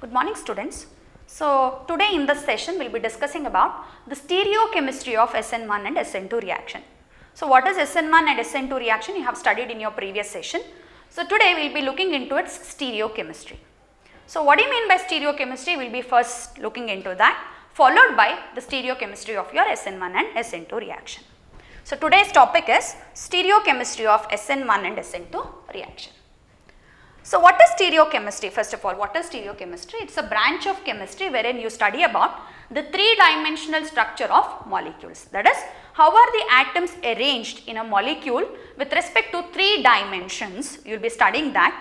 Good morning students. So today in this session we will be discussing about the stereochemistry of SN1 and SN2 reaction. So what is SN1 and SN2 reaction? You have studied in your previous session. So today we will be looking into its stereochemistry. So what do you mean by stereochemistry? We will be first looking into that, followed by the stereochemistry of your SN1 and SN2 reaction. So today's topic is stereochemistry of SN1 and SN2 reaction. So what is stereochemistry? First of all, what is stereochemistry? It's a branch of chemistry wherein you study about the three-dimensional structure of molecules. That is, how are the atoms arranged in a molecule with respect to three dimensions? You will be studying that,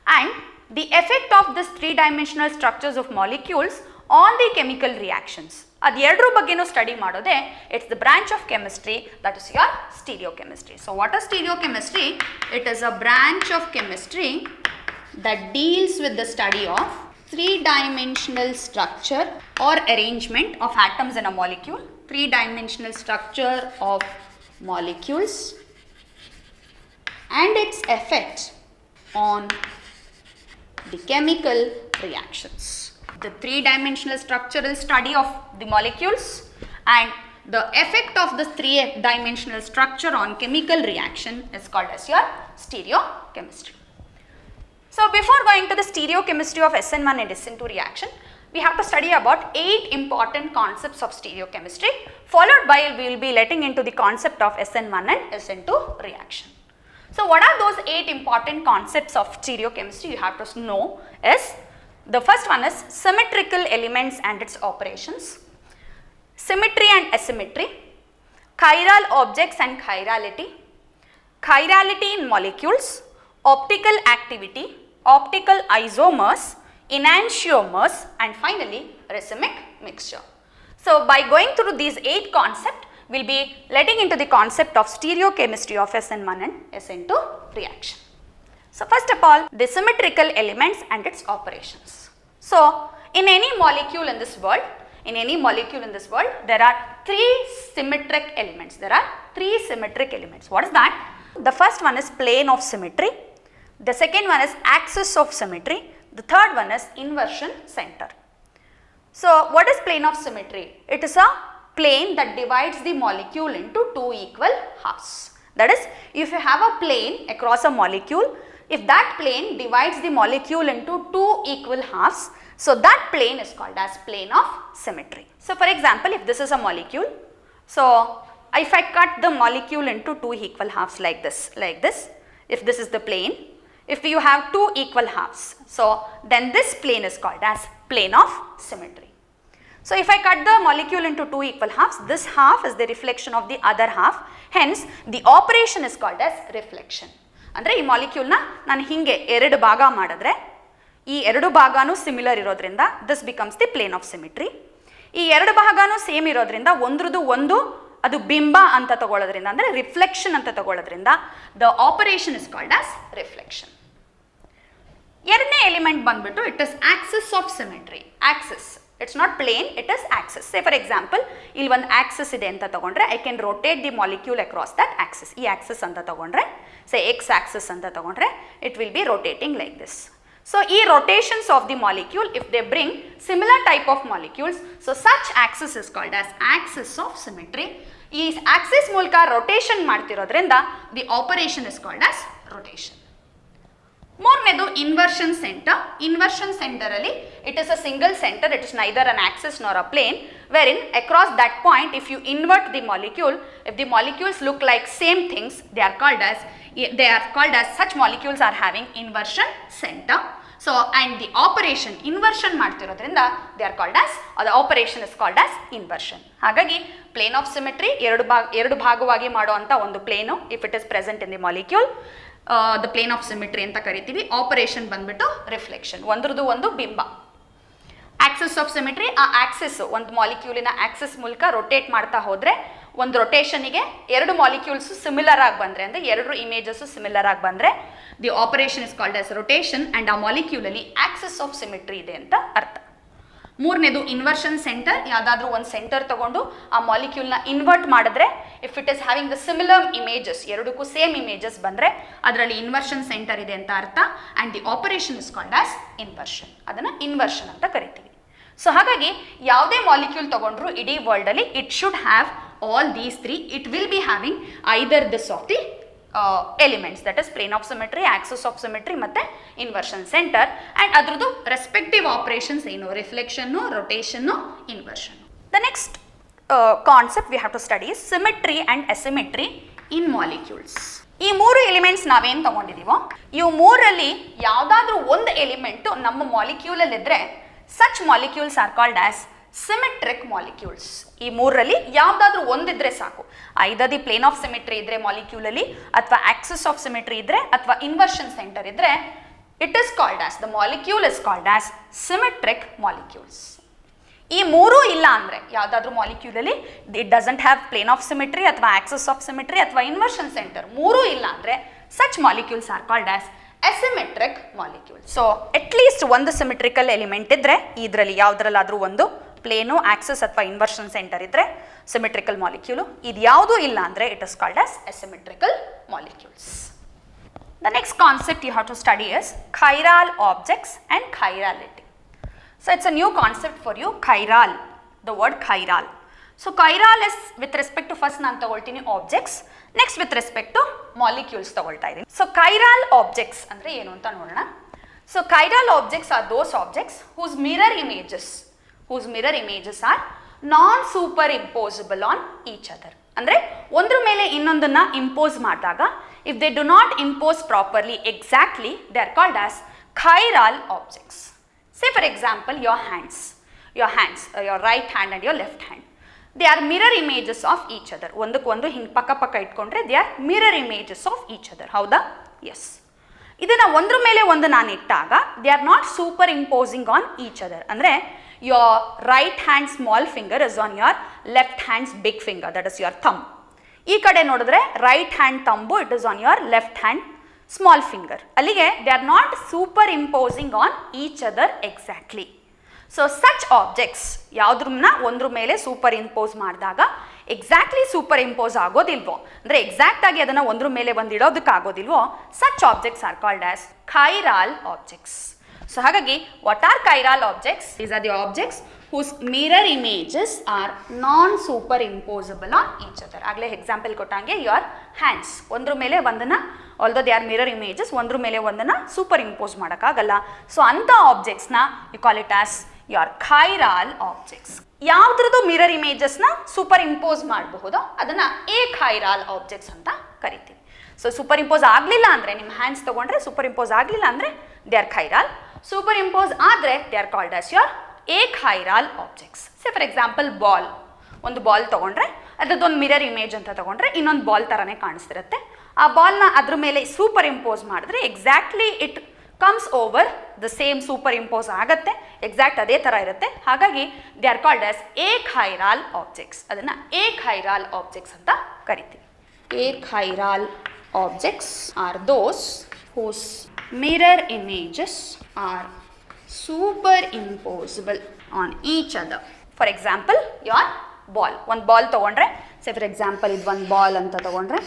and the effect of this three-dimensional structures of molecules on the chemical reactions. ಅದು ಎರಡರ ಬಗ್ಗೆನೂ study ಮಾಡೋದೇ it's the branch of chemistry, that is your stereochemistry. So what is stereochemistry? It is a branch of chemistry that deals with the study of three-dimensional structure or arrangement of atoms in a molecule, three-dimensional structure of molecules and its effect on the chemical reactions. The three-dimensional structural study of the molecules and the effect of this three-dimensional structure on chemical reaction is called as your stereochemistry. So before going to the stereochemistry of SN1 and SN2 reaction, we have to study about 8 important concepts of stereochemistry, followed by we will be letting into the concept of SN1 and SN2 reaction. So what are those 8 important concepts of stereochemistry you have to know is, the first one is symmetrical elements and its operations, symmetry and asymmetry, chiral objects and chirality, chirality in molecules, optical activity, optical isomers, enantiomers, and finally racemic mixture. So by going through these 8 concepts, we will be letting into the concept of stereochemistry of SN1 and SN2 reaction. So first of all, the symmetrical elements and its operations. So in any molecule in this world, there are 3 symmetric elements. There are 3 symmetric elements. What is that? The first one is plane of symmetry. The second one is axis of symmetry. The third one is inversion center. So what is plane of symmetry? It is a plane that divides the molecule into 2 equal halves. That is, if you have a plane across a molecule, if that plane divides the molecule into 2 equal halves, so that plane is called as plane of symmetry. So for example, if this is a molecule, so if I cut the molecule into 2 equal halves like this, if this is the plane, if you have 2 equal halves, so then this plane is called as plane of symmetry. So if I cut the molecule into 2 equal halves, this half is the reflection of the other half, hence the operation is called as reflection. ಅಂದರೆ ಈ ಮಾಲಿಕ್ಯೂಲ್ನ ನಾನು ಹಿಂಗೆ 2 ಭಾಗ ಮಾಡಿದ್ರೆ ಈ 2 ಭಾಗನೂ similar ಇರೋದ್ರಿಂದ this becomes the plane of symmetry. ಈ 2 ಭಾಗನೂ ಸೇಮ್ ಇರೋದ್ರಿಂದ ಒಂದ್ರದ್ದು ಒಂದು ಅದು ಬಿಂಬ ಅಂತ ತಗೊಳ್ಳೋದ್ರಿಂದ, ಅಂದರೆ ರಿಫ್ಲೆಕ್ಷನ್ ಅಂತ ತಗೊಳ್ಳೋದ್ರಿಂದ the operation is called as reflection. ಎರಡನೇ ಎಲಿಮೆಂಟ್ ಬಂದ್ಬಿಟ್ಟು it is axis of symmetry. Axis, it's not plane, it is axis. Say for example, ಇಲ್ಲಿ ಒಂದು ಆಕ್ಸಿಸ್ ಇದೆ ಅಂತ ತಗೊಂಡ್ರೆ I can rotate the molecule across that axis. ಈ ಆಕ್ಸಿಸ್ ಅಂತ ತಗೊಂಡ್ರೆ, ಸೇ ಎಕ್ಸ್ ಆಕ್ಸಿಸ್ ಅಂತ ತಗೊಂಡ್ರೆ, it will be rotating like this. So ಈ rotations of the molecule, if they bring similar type of molecules, so such axis is called as axis of symmetry. ಈ axis ಮೂಲಕ rotation ಮಾಡ್ತಿರೋದ್ರಿಂದ the operation is called as rotation. ಮೂರನೇದು inversion center. Inversion center ಅಲ್ಲಿ it is a single center, it is neither an axis nor a plane, wherein across that point if you invert the molecule, if the molecules look like same things, they are called as such molecules are having inversion center. So and the operation inversion ಮಾಡ್ತಿರೋದ್ರಿಂದ they are called as, the operation is called as inversion. ಹಾಗಾಗಿ plane of symmetry ಎರಡು ಭಾಗವಾಗಿ ಮಾಡುವಂತ ಒಂದು plane, if it is present in the molecule, the plane of symmetry ಅಂತ ಕರಿತೀವಿ. Operation ಬಂದ್ಬಿಟ್ಟು reflection, ಒಂದ್ರದ್ದು ಒಂದು ಬಿಂಬ. Axis of symmetry, ಆ ಆಕ್ಸಿಸ್ ಒಂದು ಮಾಲಿಕ್ಯೂಲಿನ ಆಕ್ಸಿಸ್ ಮೂಲಕ ರೊಟೇಟ್ ಮಾಡ್ತಾ ಹೋದರೆ ಒಂದು ರೊಟೇಷನಿಗೆ 2 ಮಾಲಿಕ್ಯೂಲ್ಸ್ ಸಿಮಿಲರ್ ಆಗಿ ಬಂದರೆ, ಅಂದರೆ 2 ಇಮೇಜಸ್ ಸಿಮಿಲರ್ ಆಗಿ ಬಂದರೆ the operation is called as rotation, and ಆ ಮಾಲಿಕ್ಯೂಲಲ್ಲಿ ಆಕ್ಸಿಸ್ ಆಫ್ ಸಿಮಿಟ್ರಿ ಇದೆ ಅಂತ ಅರ್ಥ. ಮೂರನೇದು ಇನ್ವರ್ಷನ್ ಸೆಂಟರ್, ಯಾವುದಾದ್ರೂ ಒಂದು ಸೆಂಟರ್ ತಗೊಂಡು ಆ ಮಾಲಿಕ್ಯೂಲ್ನ ಇನ್ವರ್ಟ್ ಮಾಡಿದ್ರೆ if it is having the similar images, ಎರಡಕ್ಕೂ ಸೇಮ್ ಇಮೇಜಸ್ ಬಂದರೆ ಅದರಲ್ಲಿ ಇನ್ವರ್ಷನ್ ಸೆಂಟರ್ ಇದೆ ಅಂತ ಅರ್ಥ. And the operation is called as inversion, ಅದನ್ನು ಇನ್ವರ್ಷನ್ ಅಂತ ಕರಿತೀವಿ. ಸೊ ಹಾಗಾಗಿ ಯಾವುದೇ ಮಾಲಿಕ್ಯೂಲ್ ತಗೊಂಡ್ರು ಇಡೀ ವರ್ಲ್ಡಲ್ಲಿ it should have all these three. It will be having either this of the elements, that is plane of symmetry, axis of symmetry ಮತ್ತು inversion centre. And ಅದ್ರದ್ದು ರೆಸ್ಪೆಕ್ಟಿವ್ ಆಪರೇಷನ್ಸ್ ಏನು, reflection, rotation, inversion. The next concept we have to study symmetry and asymmetry in molecules. ಈ ಮೂರು elements ನಾವೇನು ತಗೊಂಡಿದ್ದೀವೋ ಇವು ಮೂರಲ್ಲಿ ಯಾವುದಾದ್ರೂ ಒಂದು ಎಲಿಮೆಂಟು ನಮ್ಮ ಮಾಲಿಕ್ಯೂಲಲ್ಲಿದ್ದರೆ such molecules are called as symmetric molecules. ಈ ಮೂರರಲ್ಲಿ ಯಾವುದಾದ್ರೂ ಒಂದಿದ್ರೆ ಸಾಕು, either the plane of symmetry ಇದ್ರೆ ಮಾಲಿಕ್ಯೂಲಲ್ಲಿ, ಅಥವಾ ಆಕ್ಸಿಸ್ ಆಫ್ ಸಿಮೆಟ್ರಿ ಇದ್ರೆ, ಅಥವಾ ಇನ್ವರ್ಷನ್ ಸೆಂಟರ್ ಇದ್ರೆ, it is called as, the molecule is called as symmetric molecules. ಈ ಮೂರೂ ಇಲ್ಲ ಅಂದರೆ ಯಾವುದಾದ್ರೂ ಮಾಲಿಕ್ಯೂಲಲ್ಲಿ it doesn't have plane of symmetry ಅಥವಾ ಆಕ್ಸಿಸ್ ಆಫ್ ಸಿಮೆಟ್ರಿ ಅಥವಾ ಇನ್ವರ್ಷನ್ ಸೆಂಟರ್, ಮೂರೂ ಇಲ್ಲ ಅಂದರೆ such molecules are called as asymmetric molecule. So at least ಒಂದು ಸಿಮೆಟ್ರಿಕಲ್ ಎಲಿಮೆಂಟ್ ಇದ್ದರೆ, ಇದರಲ್ಲಿ ಯಾವುದ್ರಲ್ಲಾದರೂ ಒಂದು ಪ್ಲೇನು, ಆಕ್ಸಿಸ್ ಅಥವಾ ಇನ್ವರ್ಷನ್ ಸೆಂಟರ್ ಇದ್ದರೆ ಸಿಮೆಟ್ರಿಕಲ್ ಮಾಲಿಕ್ಯೂಲು. ಇದು ಯಾವುದೂ ಇಲ್ಲ ಅಂದರೆ it is called as asymmetrical molecules. The next concept you have to study is chiral objects and chirality. So it's a new concept for you, chiral, the word chiral. So chiral is with respect to first ನಾನು ತಗೊಳ್ತೀನಿ objects, next with respect to molecules ತಗೊಳ್ತಾ ಇದ್ದೀನಿ. So chiral objects ಅಂದರೆ ಏನು ಅಂತ ನೋಡೋಣ. So chiral objects are those objects whose mirror images are non-superimposable on each other. ಅಂದರೆ ಒಂದ್ರ ಮೇಲೆ ಇನ್ನೊಂದನ್ನು ಇಂಪೋಸ್ ಮಾಡಿದಾಗ if they do not impose properly exactly they are called as chiral objects. Say for example your hands, your right hand and your left hand. They are mirror images of each other. ಒಂದಕ್ಕೊಂದು ಹಿಂಗೆ ಪಕ್ಕ ಇಟ್ಕೊಂಡ್ರೆ they are mirror images of each other. ಹೌದಾ? Yes. ಇದನ್ನು ಒಂದ್ರ ಮೇಲೆ ಒಂದು ನಾನು ಇಟ್ಟಾಗ they are not superimposing on each other. ಅಂದರೆ your right hand small finger is on your left hand's big finger, that is your thumb. ಈ ಕಡೆ ನೋಡಿದ್ರೆ right hand thumb it is on your left hand small finger. ಅಲ್ಲಿಗೆ they are not superimposing on each other exactly. So such objects ಯಾವುದ್ರನ್ನ ಒಂದ್ರ ಮೇಲೆ superimpose ಮಾಡಿದಾಗ exactly superimpose ಆಗೋದಿಲ್ವೋ, ಅಂದರೆ ಎಕ್ಸಾಕ್ಟಾಗಿ ಅದನ್ನು ಒಂದ್ರ ಮೇಲೆ ಒಂದು ಇಡೋದಕ್ಕಾಗೋದಿಲ್ವೋ, such objects are called as chiral objects. So ಹಾಗಾಗಿ what are chiral objects? These are the objects whose mirror images are non-superimposable on each other. ಆಗಲೇ ಎಕ್ಸಾಂಪಲ್ ಕೊಟ್ಟಂಗೆ ಯುವರ್ ಹ್ಯಾಂಡ್ಸ್ ಒಂದ್ರ ಮೇಲೆ ಒಂದನ್ನು, although they are mirror images, ಒಂದ್ರ ಮೇಲೆ ಒಂದನ್ನು superimpose ಮಾಡೋಕ್ಕಾಗಲ್ಲ. ಸೊ ಅಂಥ ಆಬ್ಜೆಕ್ಟ್ಸ್ನ you call it as your chiral objects. ಯಾವುದ್ರದ್ದು ಮಿರರ್ ಇಮೇಜಸ್ನ ಸೂಪರ್ ಇಂಪೋಸ್ ಮಾಡಬಹುದೋ ಅದನ್ನು chiral objects ಅಂತ ಕರಿತೀವಿ. ಸೊ ಸೂಪರ್ ಇಂಪೋಸ್ ಆಗಲಿಲ್ಲ ಅಂದರೆ, ನಿಮ್ಮ ಹ್ಯಾಂಡ್ಸ್ ತೊಗೊಂಡ್ರೆ ಸೂಪರ್ ಇಂಪೋಸ್ ಆಗಲಿಲ್ಲ ಅಂದರೆ they are chiral. Superimpose ಆದರೆ they are called as your chiral objects. Say for example ball, ಒಂದು ಬಾಲ್ ತೊಗೊಂಡ್ರೆ ಅದರದ್ದೊಂದು ಮಿರರ್ ಇಮೇಜ್ ಅಂತ ತೊಗೊಂಡ್ರೆ ಇನ್ನೊಂದು ಬಾಲ್ ಥರನೇ ಕಾಣಿಸ್ತಿರುತ್ತೆ. ಆ ಬಾಲ್ನ ಅದ್ರ ಮೇಲೆ ಸೂಪರ್ ಇಂಪೋಸ್ ಮಾಡಿದ್ರೆ exactly it comes over the same, super impose ಆಗುತ್ತೆ, ಎಕ್ಸಾಕ್ಟ್ ಅದೇ ಥರ ಇರುತ್ತೆ. ಹಾಗಾಗಿ they are called as chiral objects. ಅದನ್ನು chiral objects ಅಂತ ಕರಿತೀವಿ. chiral objects are those whose mirror images are superimposable on each other. For example, your ball. ಒಂದು ball ತೊಗೊಂಡ್ರೆ, ಸೇ ಫಾರ್ ಎಕ್ಸಾಂಪಲ್ ಇದು ಒಂದು ಬಾಲ್ ಅಂತ ತೊಗೊಂಡ್ರೆ,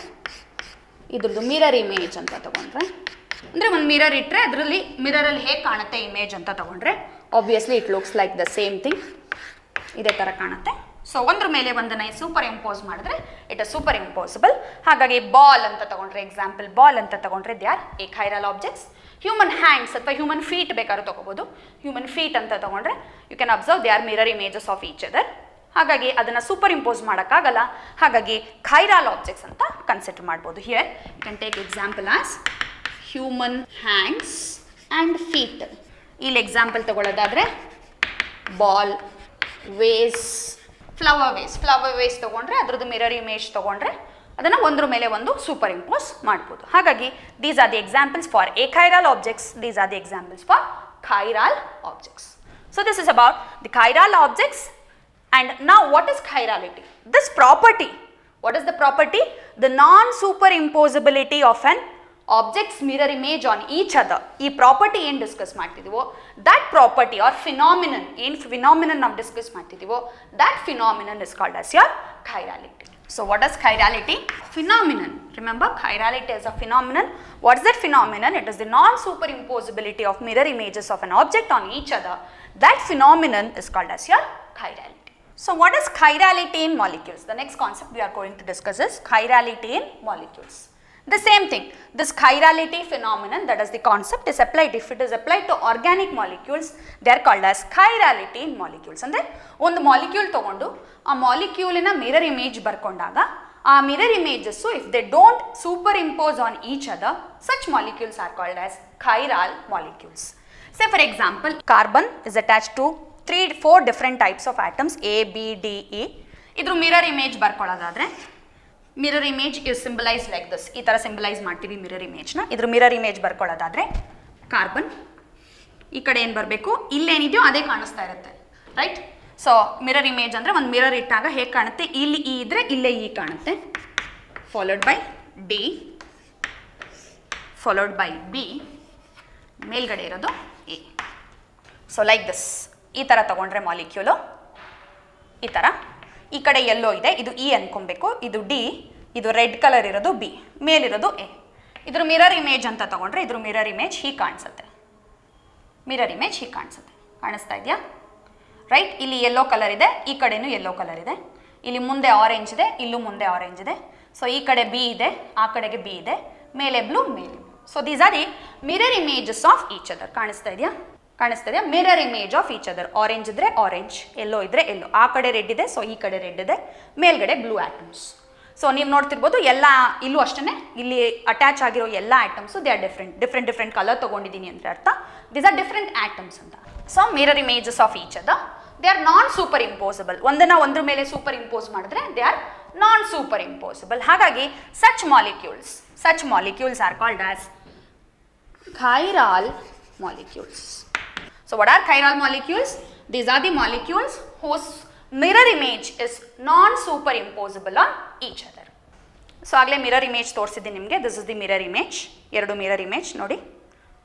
ಇದ್ರದ್ದು ಮಿರರ್ ಇಮೇಜ್ ಅಂತ ತೊಗೊಂಡ್ರೆ, ಅಂದರೆ ಒಂದು ಮಿರರ್ ಇಟ್ಟರೆ ಅದರಲ್ಲಿ ಮಿರರಲ್ಲಿ ಹೇಗೆ ಕಾಣುತ್ತೆ ಇಮೇಜ್ ಅಂತ ತೊಗೊಂಡ್ರೆ obviously it looks like the same thing, ಇದೇ ಥರ ಕಾಣುತ್ತೆ. ಸೊ ಒಂದ್ರ ಮೇಲೆ ಒಂದನ್ನು ಸೂಪರ್ ಇಂಪೋಸ್ ಮಾಡಿದ್ರೆ ಇಟ್ ಇಸ್ ಸೂಪರ್ ಇಂಪೋಸಿಬಲ್. ಹಾಗಾಗಿ ಬಾಲ್ ಅಂತ ತೊಗೊಂಡ್ರೆ, ಎಕ್ಸಾಂಪಲ್ ಬಾಲ್ ಅಂತ ತೊಗೊಂಡ್ರೆ they are chiral objects. Human hands ಅಥವಾ ಹ್ಯೂಮನ್ ಫೀಟ್ ಬೇಕಾದ್ರೂ ತೊಗೋಬೋದು. ಹ್ಯೂಮನ್ ಫೀಟ್ ಅಂತ ತೊಗೊಂಡ್ರೆ you can observe they are mirror images of each other. ಹಾಗಾಗಿ ಅದನ್ನು ಸೂಪರ್ ಇಂಪೋಸ್ ಮಾಡೋಕ್ಕಾಗಲ್ಲ. ಹಾಗಾಗಿ chiral objects ಅಂತ ಕನ್ಸಿಡರ್ ಮಾಡ್ಬೋದು. Here you can take example as human hands and feet. ಇಲ್ಲಿ ಎಕ್ಸಾಂಪಲ್ ತಗೊಳ್ಳೋದಾದರೆ ಬಾಲ್, ವೇಸ್, ಫ್ಲವರ್ ವೇಸ್ ತೊಗೊಂಡ್ರೆ ಅದ್ರದ್ದು ಮಿರರ್ ಇಮೇಜ್ ತೊಗೊಂಡ್ರೆ ಅದನ್ನು ಒಂದ್ರ ಮೇಲೆ ಒಂದು ಸೂಪರ್ ಇಂಪೋಸ್ ಮಾಡ್ಬೋದು. ಹಾಗಾಗಿ these are the examples for chiral objects, these are the examples for chiral objects. So this is about the chiral objects. And now what is chirality? This property, what is the property? The non-superimposability of an objects mirror image on each other, ಈ property ಏನು discuss ಮಾಡ್ತಿದ್ದೀವೋ that property are phenomenon, ಏನು phenomenon ನಾವು discuss ಮಾಡ್ತಿದ್ದೀವೋ that phenomenon is called as your chirality. So what is chirality? Phenomenon. Remember, chirality is a phenomenon. What is that phenomenon? It is the non-superimposability of mirror images of an object on each other. That phenomenon is called as your chirality. So what is chirality in molecules? The next concept we are going to discuss is chirality in molecules. The same thing, this chirality phenomenon, that is the concept, is applied. If it is applied to organic molecules, they are called as chirality in molecules. And then ಒಂದು molecule ತಗೊಂಡು ಆ ಮಾಲಿಕ್ಯೂಲಿನ mirror image ಬರ್ಕೊಂಡಾಗ ಆ mirror images if they don't superimpose on each other, such molecules are called as chiral molecules. Say for example, carbon is attached to 3-4 different types of atoms A, B, D, E. ಇದ್ರ mirror image ಬರ್ಕೊಳ್ಳೋದಾದ್ರೆ mirror image is symbolise like this, ಈ ಥರ symbolise ಮಾಡ್ತೀವಿ mirror ಇಮೇಜ್ನ. ಇದ್ರ mirror image ಬರ್ಕೊಳ್ಳೋದಾದ್ರೆ carbon ಈ ಕಡೆ ಏನು ಬರಬೇಕು, ಇಲ್ಲೇನಿದೆಯೋ ಅದೇ ಕಾಣಿಸ್ತಾ ಇರುತ್ತೆ, ರೈಟ್? ಸೊ ಮಿರರ್ ಇಮೇಜ್ ಅಂದರೆ ಒಂದು ಮಿರರ್ ಇಟ್ಟಾಗ ಹೇಗೆ ಕಾಣುತ್ತೆ, ಇಲ್ಲಿ ಇ ಇದ್ದರೆ ಇಲ್ಲೇ ಇ ಕಾಣುತ್ತೆ, followed by D, followed by B, ಮೇಲ್ಗಡೆ ಇರೋದು ಎ. ಸೊ ಲೈಕ್ ದಿಸ್, ಈ ಥರ ತಗೊಂಡ್ರೆ ಮಾಲಿಕ್ಯೂಲು ಈ ಥರ, ಈ ಕಡೆ ಎಲ್ಲೋ ಇದೆ, ಇದು ಇ ಅನ್ಕೊಬೇಕು, ಇದು ಡಿ, ಇದು ರೆಡ್ ಕಲರ್ ಇರೋದು ಬಿ, ಮೇಲಿರೋದು ಎ. ಇದ್ರ ಮಿರರ್ ಇಮೇಜ್ ಅಂತ ತಗೊಂಡ್ರೆ ಇದ್ರ ಮಿರರ್ ಇಮೇಜ್ ಹೀಗೆ ಕಾಣಿಸುತ್ತೆ, ಮಿರರ್ ಇಮೇಜ್ ಹೀಗೆ ಕಾಣಿಸುತ್ತೆ, ಕಾಣಿಸ್ತಾ ಇದೆಯಾ, ರೈಟ್? ಇಲ್ಲಿ ಯೆಲ್ಲೋ ಕಲರ್ ಇದೆ, ಈ ಕಡೆನೂ ಯೆಲ್ಲೋ ಕಲರ್ ಇದೆ, ಇಲ್ಲಿ ಮುಂದೆ ಆರೆಂಜ್ ಇದೆ, ಇಲ್ಲೂ ಮುಂದೆ ಆರೆಂಜ್ ಇದೆ. ಸೊ ಈ ಕಡೆ ಬಿ ಇದೆ, ಆ ಕಡೆಗೆ ಬಿ ಇದೆ, ಮೇಲೆ ಬ್ಲೂ, ಮೇಲೆ. So these are the mirror images of each other. ಕಾಣಿಸ್ತಾ ಇದೆಯಾ, ಕಾಣಿಸ್ತಾ ಇದೆಯಾ? Mirror image of each other. Orange ಇದ್ರೆ ಆರೆಂಜ್, ಎಲ್ಲೋ ಇದ್ರೆ ಎಲ್ಲೋ, ಆ ಕಡೆ ರೆಡ್ ಇದೆ, ಸೊ ಈ ಕಡೆ ರೆಡ್ ಇದೆ, ಮೇಲ್ಗಡೆ ಬ್ಲೂ ಆಟಮ್ಸ್. ಸೊ ನೀವು ನೋಡ್ತಿರ್ಬೋದು ಎಲ್ಲ ಇಲ್ಲೂ ಅಷ್ಟೇ, ಇಲ್ಲಿ ಅಟ್ಯಾಚ್ ಆಗಿರೋ ಎಲ್ಲ atoms they are different colour ತೊಗೊಂಡಿದ್ದೀನಿ ಅಂದರೆ ಅರ್ಥ, ದೀಸ್ ಆರ್ ಡಿಫ್ರೆಂಟ್ ಆಟಮ್ಸ್ ಅಂತ. So mirror images of each other, they are non super impossible. ಒಂದನ್ನು ಒಂದ್ರ ಮೇಲೆ ಸೂಪರ್ ಇಂಪೋಸ್ ಮಾಡಿದ್ರೆ they are non super impossible. ಹಾಗಾಗಿ such molecules are called as chiral molecules. So what are chiral molecules? These are the molecules whose mirror image is non-superimposable on each other. So ಆಗಲೇ mirror image ತೋರಿಸಿದ್ದೀನಿ ನಿಮಗೆ, this is the mirror image, ಎರಡು mirror image ನೋಡಿ,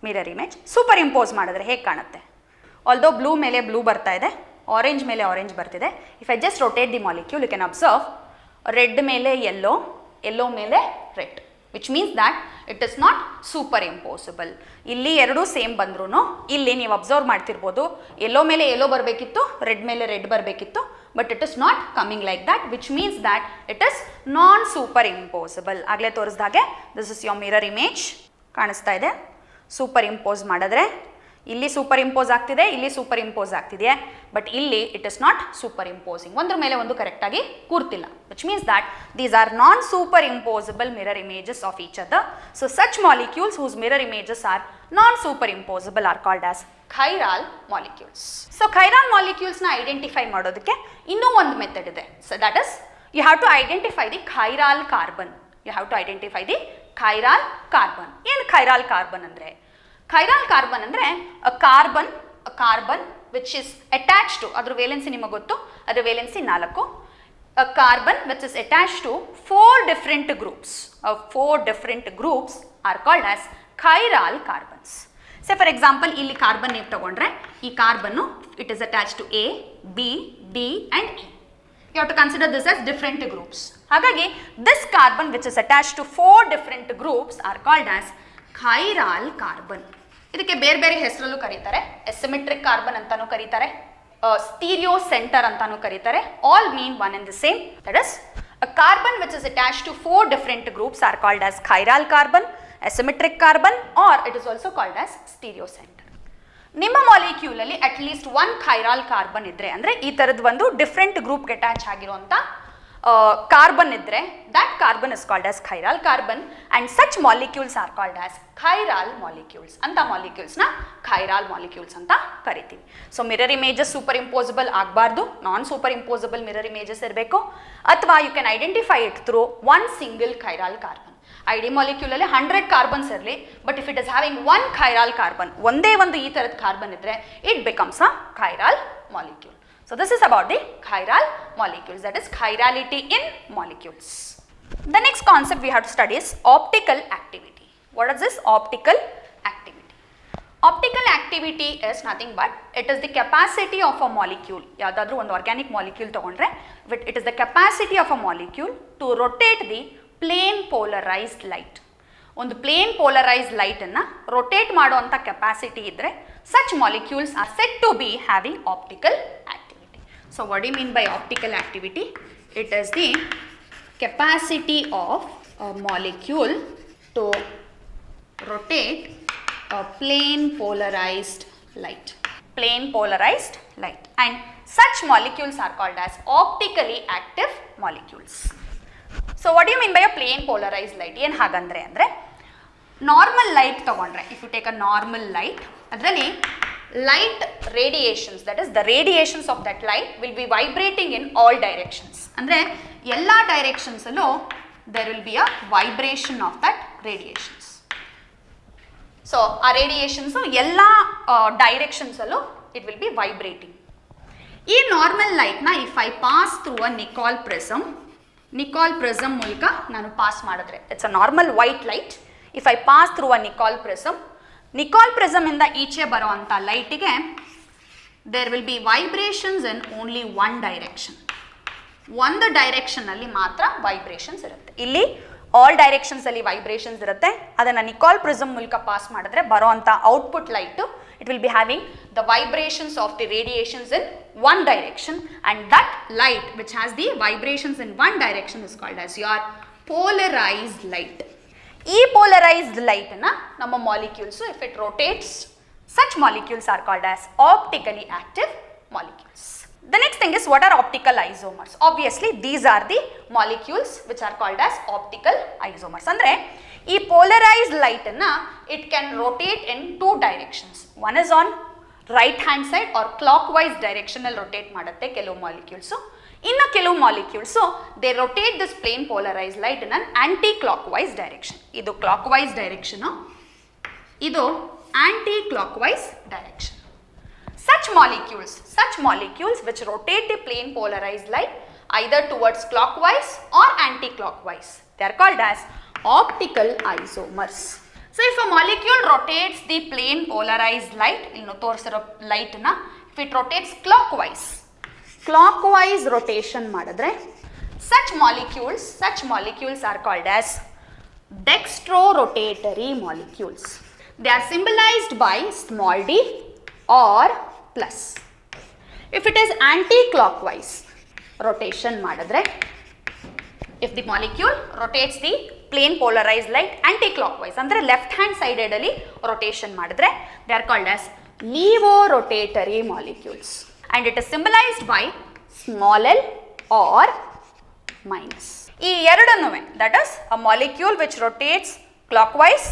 mirror image super impose ಮಾಡಿದ್ರೆ ಹೇಗೆ ಕಾಣುತ್ತೆ? Although blue ಮೇಲೆ blue ಬರ್ತಾ ಇದೆ, ಆರೆಂಜ್ ಮೇಲೆ ಆರೆಂಜ್ ಬರ್ತಿದೆ. If I just rotate the molecule, you can observe red ಮೇಲೆ ಯೆಲ್ಲೋ, ಯೆಲ್ಲೋ ಮೇಲೆ red, which means that it is not superimposable. ಇಲ್ಲಿ ಎರಡೂ ಸೇಮ್ ಬಂದ್ರೂ ಇಲ್ಲಿ ನೀವು ಅಬ್ಸರ್ವ್ ಮಾಡ್ತಿರ್ಬೋದು, ಯೆಲ್ಲೋ ಮೇಲೆ ಯೆಲ್ಲೋ ಬರಬೇಕಿತ್ತು, ರೆಡ್ ಮೇಲೆ ರೆಡ್ ಬರಬೇಕಿತ್ತು, but it is not coming like that, which means that it is non super impossible. ಆಗಲೇ ತೋರಿಸಿದಾಗೆ this is your mirror image, ಕಾಣಿಸ್ತಾ ಇದೆ. ಸೂಪರ್ ಇಂಪೋಸ್ ಮಾಡಿದ್ರೆ ಇಲ್ಲಿ ಸೂಪರ್ ಇಂಪೋಸ್ ಆಗ್ತಿದೆ, ಇಲ್ಲಿ ಸೂಪರ್ ಇಂಪೋಸ್ ಆಗ್ತಿದೆ, ಬಟ್ ಇಲ್ಲಿ it is not superimposing, ಒಂದ್ರ ಮೇಲೆ ಒಂದು ಕರೆಕ್ಟಾಗಿ ಕೂರ್ತಿಲ್ಲ, which means that these are non super impossible mirror images of each other. So such molecules whose mirror images are non super impossible are called as chiral molecules. So chiral moleculesನ identify ಮಾಡೋದಕ್ಕೆ ಇನ್ನೂ ಒಂದು method ಇದೆ. So that is you have to identify the chiral carbon. You have to identify the chiral carbon. ಏನು chiral carbon ಅಂದರೆ? chiral carbon ಅಂದರೆ carbon which is attach to, ಅದ್ರ valency ನಿಮಗೆ ಗೊತ್ತು, ಅದ್ರ valency 4. a carbon which is attached to 4 different groups. 4 different groups are called as chiral carbons. Say for example, ಇಲ್ಲಿ carbon ನೀವು ತಗೊಂಡ್ರೆ ಈ carbon it is attached to A, B, D and E. You have to consider this as different groups. ಹಾಗಾಗಿ this carbon which is attached to 4 different groups are called as chiral carbon. ಇದಕ್ಕೆ ಬೇರೆ ಬೇರೆ ಹೆಸರಲ್ಲೂ ಕರೀತಾರೆ. asymmetric carbon ಅಂತಾನೂ ಕರೀತಾರೆ, stereo center ಅಂತಾನೂ ಕರೀತಾರೆ. all mean one and the same. That is, a carbon which is attached to 4 different groups are called as chiral carbon, asymmetric carbon, or it is also called as stereo center. ನಿಮ್ಮ molecule ಅಲ್ಲಿ at least 1 chiral carbon ಇದ್ರೆ, ಅಂದ್ರೆ ಈ ತರದ ಒಂದು different group ಗೆ attach ಆಗಿರುವಂತ carbon ಇದ್ರೆ, that carbon is called as chiral carbon and such molecules are called as chiral molecules. ಅಂತ ಮಾಲಿಕ್ಯೂಲ್ಸ್ ನ chiral molecules ಅಂತ ಕರಿತೀವಿ. ಸೊ ಮಿರರ್ ಇಮೇಜಸ್ ಸೂಪರ್ ಇಂಪೋಸಿಬಲ್ ಆಗಬಾರ್ದು, non super impossible mirror images ಇರಬೇಕು, ಅಥವಾ you can identify it through 1 single chiral carbon. ಐಡಿ molecule ಅಲ್ಲಿ 100 ಕಾರ್ಬನ್ಸ್ ಇರಲಿ, but if it is having 1 chiral carbon, ಒಂದೇ ಒಂದು ಈ ತರದ ಕಾರ್ಬನ್ ಇದ್ರೆ, it becomes a chiral molecule. So this is about the chiral molecules, that is chirality in molecules. The next concept we have to study is optical activity. What is this? Optical activity. Optical activity is nothing but it is the capacity of a molecule. ಯಾವುದಾದ್ರೂ ಒಂದು organic molecule ತಗೊಂಡ್ರೆ it is the capacity of a molecule to rotate the plane polarized light. ಒಂದು plane polarised ಲೈಟನ್ನು rotate ಮಾಡುವಂಥ capacity ಇದ್ದರೆ such molecules are said to be having optical activity. So what do you mean by optical activity? It is the capacity of a molecule to rotate a plane polarized light. Plane polarized light. And such molecules are called as optically active molecules. So what do you mean by a plane polarized light? ಏನು ಹಾಗಂದ್ರೆ ಅಂದರೆ normal light ತಗೊಂಡ್ರೆ if you take a normal light ಅದರಲ್ಲಿ light radiations, that is the radiations of that light will be vibrating in all directions. ಅಂದರೆ ಎಲ್ಲ ಡೈರೆಕ್ಷನ್ಸಲ್ಲೂ there will be a vibration of that radiations. So ಆ radiations ಎಲ್ಲ ಡೈರೆಕ್ಷನ್ಸಲ್ಲೂ it will be vibrating. ಈ normal ಲೈಟ್ನ if I pass through a Nicol prism ಮೂಲಕ ನಾನು ಪಾಸ್ ಮಾಡಿದ್ರೆ it's a normal white light. If I pass through a Nicol ಪ್ರಿಸಮಿಂದ ಈಚೆ ಬರುವಂಥ ಲೈಟಿಗೆ there will be vibrations in only one direction. ಒಂದು ಡೈರೆಕ್ಷನಲ್ಲಿ ಮಾತ್ರ ವೈಬ್ರೇಷನ್ಸ್ ಇರುತ್ತೆ. ಇಲ್ಲಿ ಆಲ್ ಡೈರೆಕ್ಷನ್ಸಲ್ಲಿ ವೈಬ್ರೇಷನ್ಸ್ ಇರುತ್ತೆ. ಅದನ್ನು ನಿಕಾಲ್ ಪ್ರಿಸಮ್ ಮೂಲಕ ಪಾಸ್ ಮಾಡಿದ್ರೆ ಬರೋವಂಥ output light it will be having the vibrations of the radiations in one direction, and that light which has the vibrations in one direction is called as your polarized light. E polarized light na nama molecules, so if it rotates, such molecules are called as optically active molecules. The next thing is, what are optical isomers? Obviously these are the molecules which are called as optical isomers. Andre ಈ polarized light na it can rotate in two directions. One is on right hand side or clockwise direction ಅಲ್ಲಿ rotate ಮಾಡುತ್ತೆ ಕೆಲವು molecules. ಇನ್ನು ಕೆಲವು molecules they rotate this plane polarized light in an anti-clockwise direction. ಇದು clockwise direction, ಇದು anti-clockwise direction. Such molecules which rotate the plane polarized light either towards clockwise or anti-clockwise, they are called as optical isomers. So if a molecule rotates the plane polarized light, ilno torsiro light na if it rotates clockwise rotation madidre such molecules are called as dextrorotatory molecules. They are symbolized by small d or plus. If it is anti-clockwise rotation madidre, if the molecule rotates the plane polarized light anti-clockwise andre left hand sided alli rotation madidre, they are called as levorotatory molecules, and it is symbolized by small l or minus. ee eradunnuve, that is a molecule which rotates clockwise,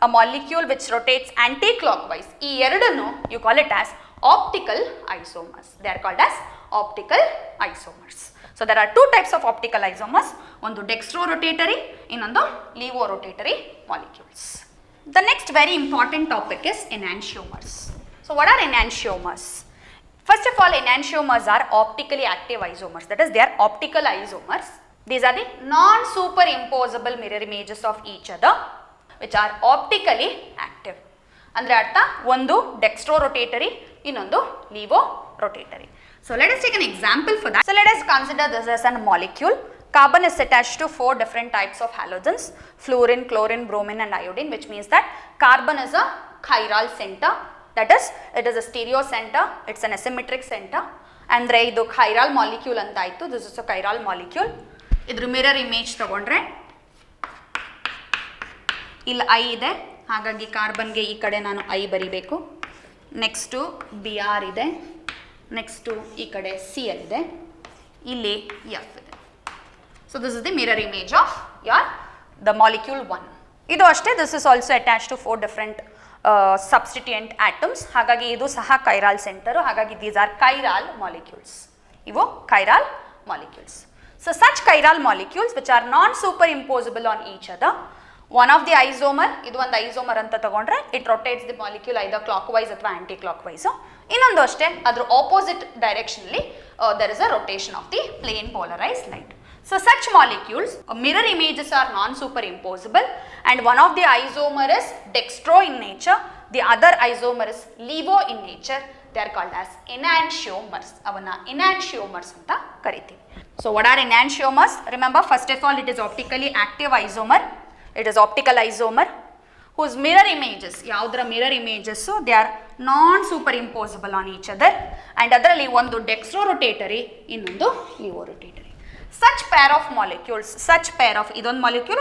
a molecule which rotates anti-clockwise, ee eradunnu you call it as optical isomers. They are called as optical isomers. So there are two types of optical isomers, one dextrorotatory, ಇನ್ನೊಂದು levorotatory molecules. The next very important topic is enantiomers. So what are enantiomers? First of all, enantiomers are optically active isomers, that is they are optical isomers. These are the non-superimposable mirror images of each other which are optically active. ಅಂದ್ರೆ ಅರ್ಥ ಒಂದು dextrorotatory, ಇನ್ನೊಂದು levorotatory. So let us take an example for that. So let us consider this as a molecule. Carbon is attached to 4 different types of halogens: fluorine, chlorine, bromine and iodine, which means that carbon is a chiral center, that is it is a stereo center, it's an asymmetric center. Andre idu chiral molecule anta aitu, this is a chiral molecule. Idru mirror image ತಗೊಂಡ್ರೆ ಇಲ್ಲಿ I ಇದೆ, ಹಾಗಾಗಿ carbon ಗೆ ಈ ಕಡೆ ನಾನು I ಬರಿಬೇಕು. Next Br ಇದೆ, ನೆಕ್ಸ್ಟ್ ಈ ಕಡೆ Cl ಇದೆ, ಇಲ್ಲಿ F ಇದೆ. So this is the mirror image of the molecule 1. ಇದು ಅಷ್ಟೇ, this is also attached to 4 different substituent atoms, ಹಾಗಾಗಿ ಇದು ಸಹ chiral center, ಹಾಗಾಗಿ these are chiral molecules. ಇವು chiral molecules. So such chiral molecules which are non-superimposable on each other, one of the isomer, ಇದು ಒಂದು isomer ಅಂತ ತಗೊಂಡ್ರೆ it rotates the molecule either clockwise ಅಥವಾ anti-clockwise. ಇನ್ನೊಂದು ಅಷ್ಟೇ, ಅದರ opposite direction ಅಲ್ಲಿ there is a rotation of the plane polarized light. So such molecules, mirror images are non-superimposable, and one of the isomer is dextro in nature, the other isomer is levo in nature. They are called as enantiomers. Avana enantiomers anta kariti. So what are enantiomers? Remember, first of all, it is optically active isomer. It is optical isomer whose mirror images, yaudra mirror images, so they are non-superimposable on each other, and adralli ಒಂದು dextrorotatory ಇನ್ನೊಂದು levorotatory. Such pair of molecules, such pair of idond molecule,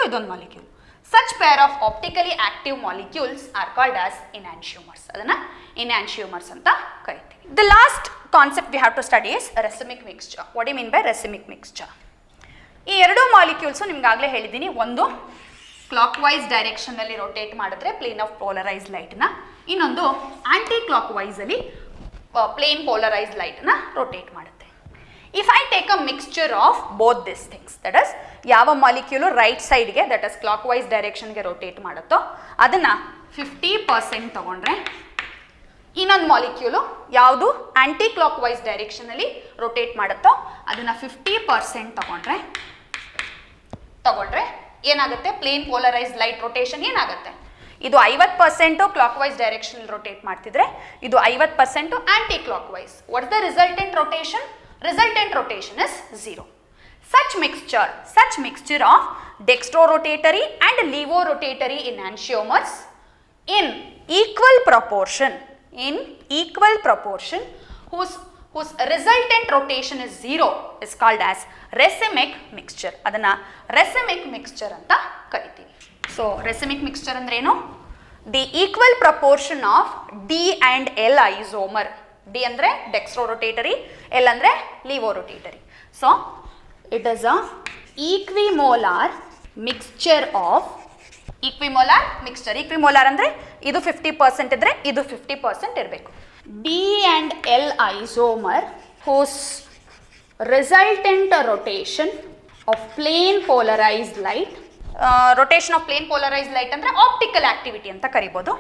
such pair of optically active molecules are called as enantiomers. Adana enantiomers anta karitivi. The last concept we have to study is racemic mixture. What do you mean by racemic mixture? ಈ ಎರಡು molecules ನಿಮ್ಗೆ ಆಗಲೇ ಹೇಳಿದ್ದೀನಿ, ಒಂದು clock wise direction ಅಲ್ಲಿ rotate ಮಾಡಿದ್ರೆ plane of polarise light ನ, ಇನ್ನೊಂದು ಆಂಟಿ ಕ್ಲಾಕ್ ವೈಸ್ ಅಲ್ಲಿ ಪ್ಲೇನ್ ಪೋಲರೈಸ್ ಲೈಟ್ ನ ರೊಟೇಟ್ ಮಾಡುತ್ತೆ. If I take a mixture of both these things, that is ಯಾವ ಮಾಲಿಕ್ಯೂಲು ರೈಟ್ ಸೈಡ್ಗೆ ದಟ್ ಇಸ್ ಕ್ಲಾಕ್ ವೈಸ್ ಡೈರೆಕ್ಷನ್ಗೆ ರೊಟೇಟ್ ಮಾಡುತ್ತೋ ಅದನ್ನು 50% ತಗೊಂಡ್ರೆ, ಇನ್ನೊಂದು ಮಾಲಿಕ್ಯೂಲು ಯಾವುದು ಆಂಟಿ ಕ್ಲಾಕ್ ವೈಸ್ ಡೈರೆಕ್ಷನಲ್ಲಿ ರೊಟೇಟ್ ಮಾಡುತ್ತೋ ಅದನ್ನು 50% ತಗೊಂಡ್ರೆ ಏನಾಗುತ್ತೆ, ಪ್ಲೇನ್ ಪೋಲರೈಸ್ ಲೈಟ್ ರೊಟೇಷನ್ ಏನಾಗುತ್ತೆ, ಇದು 50% ಕ್ಲಾಕ್ ವೈಸ್ ಡೈರೆಕ್ಷನ್ ರೊಟೇಟ್ ಮಾಡ್ತಿದ್ರೆ ಇದು 50% anticlockwise. What is the resultant rotation? Resultant rotation is 0. Such mixture of dextrorotatory and levorotatory enantiomers in equal proportion, whose resultant rotation is 0 is called as racemic mixture. Adana racemic mixture anta karitivi. So racemic mixture andre eno? The equal proportion of D and L isomer. D andre dextrorotatory, L andre levorotatory. So it is a equimolar mixture of equimolar andre idu 50% idre idu 50% irbeku. D and L isomer whose resultant rotation of plane polarized light, rotation of plane polarized light andre optical activity anta karibodu.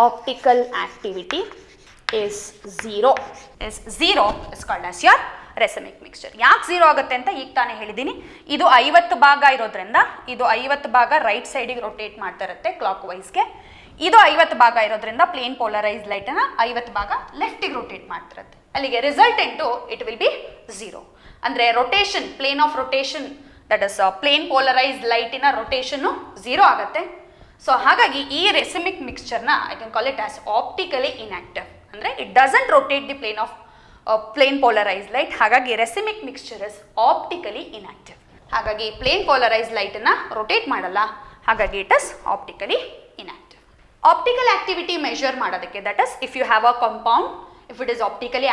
Optical activity is 0 is called as your racemic mixture. ಯಾಕೆ 0 ಆಗುತ್ತೆ ಅಂತ ಈಗ ತಾನೇ ಹೇಳಿದ್ದೀನಿ. ಇದು 50 ಭಾಗ ಇರೋದ್ರಿಂದ ಇದು 50 ಭಾಗ ರೈಟ್ ಸೈಡಿಗೆ ರೊಟೇಟ್ ಮಾಡ್ತಾ ಇರುತ್ತೆ ಕ್ಲಾಕ್ ವೈಸ್ಗೆ, ಇದು 50 ಭಾಗ ಇರೋದ್ರಿಂದ ಪ್ಲೇನ್ ಪೋಲರೈಸ್ ಲೈಟನ್ನು 50 ಭಾಗ ಲೆಫ್ಟಿಗೆ ರೊಟೇಟ್ ಮಾಡ್ತಿರುತ್ತೆ. ಅಲ್ಲಿಗೆ ರಿಸಲ್ಟೆಂಟು ಇಟ್ ವಿಲ್ ಬಿ 0. ಅಂದರೆ rotation, plane of rotation that is plane polarise ಲೈಟಿನ ರೊಟೇಷನ್ನು 0 ಆಗುತ್ತೆ. ಸೊ ಹಾಗಾಗಿ ಈ ರೆಸಿಮಿಕ್ ಮಿಕ್ಸ್ಚರ್ನ I can call it as optically inactive. ಅಂದರೆ it doesn't rotate the plane of plane polarise light. ಹಾಗಾಗಿ racemic mixture is optically inactive. ಹಾಗಾಗಿ plane polarise ಲೈಟನ್ನು rotate ಮಾಡಲ್ಲ, ಹಾಗಾಗಿ it is optically inactive. Optical activity measure ಮಾಡೋದಕ್ಕೆ, that is if you have a compound, if it is optically